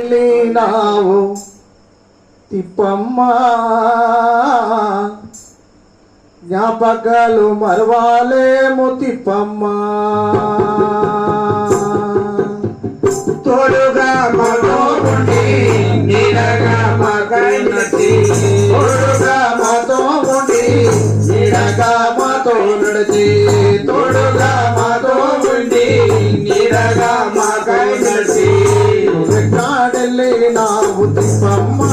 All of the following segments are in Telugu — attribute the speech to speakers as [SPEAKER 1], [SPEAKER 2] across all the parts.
[SPEAKER 1] వెళ్ళినావు తిప్పమ్మా జ్ఞాపకాలు మరవాలేము తిప్పమ్మా
[SPEAKER 2] తోడుగా మాతో ఉండి నీడగా మాకై నడిచి
[SPEAKER 1] తోడుగా మాతో ఉండి నీడగా మాతో నడిచి
[SPEAKER 2] తోడుగా మాతో ఉండి నీడగా మాకై నడిచి
[SPEAKER 1] ఎక్కడెళ్ళినావు తిప్పమ్మా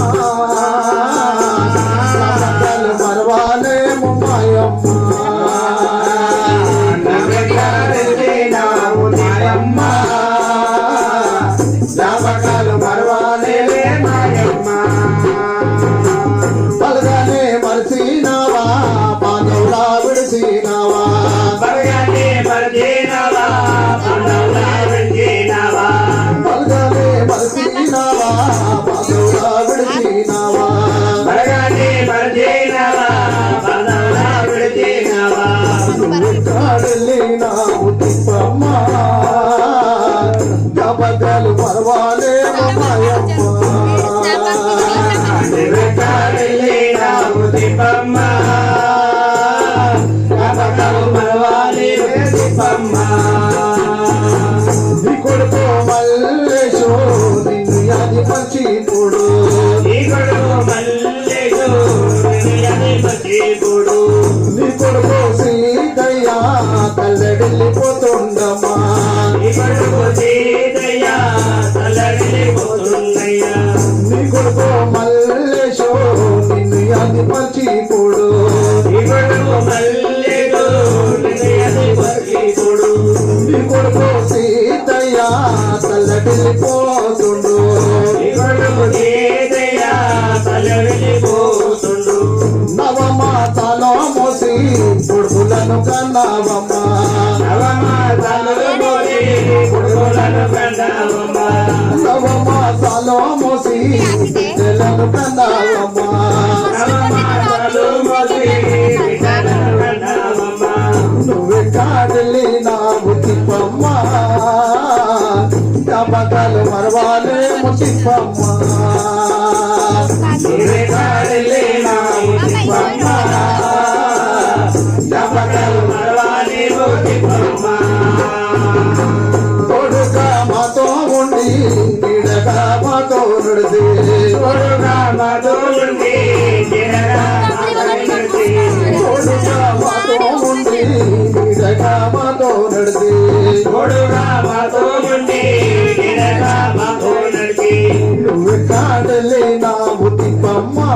[SPEAKER 1] జ్ఞాపకాలు మరవాలేము మాయమ్మా
[SPEAKER 2] నవ్వెక్కడెళ్ళినావు మాయమ్మ జ్ఞాపకాలు మరవాలేవే మాయమ్మ
[SPEAKER 1] బలగానే మరిచినావా పాదవులా విడిచినావా
[SPEAKER 2] బలగానే మరిచినావా పాదవులా విడిచినావా
[SPEAKER 1] బలగానే మరిచినావా పాదవులా విడిచినావా
[SPEAKER 2] బలగానే మరిచినావా పాదవులా విడిచినావా
[SPEAKER 1] ఎక్కడెళ్ళినావు తిప్పమ్మా జ్ఞాపకాలు మరవాలేము మాయమ్మ
[SPEAKER 2] నవ్వెక్కడెళ్ళినావు తిప్పమ్మ జ్ఞాపకాలు మరవాలేవే తిప్పమ్మ
[SPEAKER 1] నీ కొడుకు మల్లేశు నిన్ను అది మంచిపుడు
[SPEAKER 2] నీ కొడుకు మల్లేశు నిన్ను మంచిపుడు
[SPEAKER 1] నీ కొడుకు సీతయ్య తల్లడిల్లిపోతుండమ్మా
[SPEAKER 2] నీ కొడుకు సీతయ్య తల్లడిల్లిపోతుందయ్యా
[SPEAKER 1] నీ కొడుకు మల్లేశు నిన్ను అది మంచిపుడు
[SPEAKER 2] నీ కొడుకు మల్లేశు నిన్ను మంచిపుడు
[SPEAKER 1] నీ కొడుకు సీతయ్య తల్లడిల్లిపోతుండు
[SPEAKER 2] నీ కొడుకు సీతయ్య తల్లడిల్లిపోతుండు
[SPEAKER 1] నవమాతలో మోసి కొడుకులను కన్నావమ్మా
[SPEAKER 2] నవమాసాలు మోసి కొడుకులను కన్నావమ్మా
[SPEAKER 1] నవమాతలో మోసి బిడ్డలను కన్నావమ్మా
[SPEAKER 2] నవమాసాలు మోసి బిడ్డలను కన్నావమ్మా
[SPEAKER 1] నువ్వెక్కడెళ్ళినావు తిప్పమ్మా జ్ఞాపకాలు మరవాలేము తిప్పమ్మా
[SPEAKER 2] నీవెక్కడెళ్ళినావు తిప్పమ్మ జ్ఞాపకాలు మరవాలేవు తిప్పమ్మ
[SPEAKER 1] తోడుగా మాతో ఉండి నీడగా మాతో నడిచి
[SPEAKER 2] తోడుగా మాతో ఉండి నీడగా మాకై నడిచి
[SPEAKER 1] తోడుగా మాతో ఉండి నీడగా మాతో నడిచి
[SPEAKER 2] తోడుగా మాతో ఉండి నీడగా మాతో నడిచి
[SPEAKER 1] నువ్వెక్కడెళ్ళినావు తిప్పమ్మా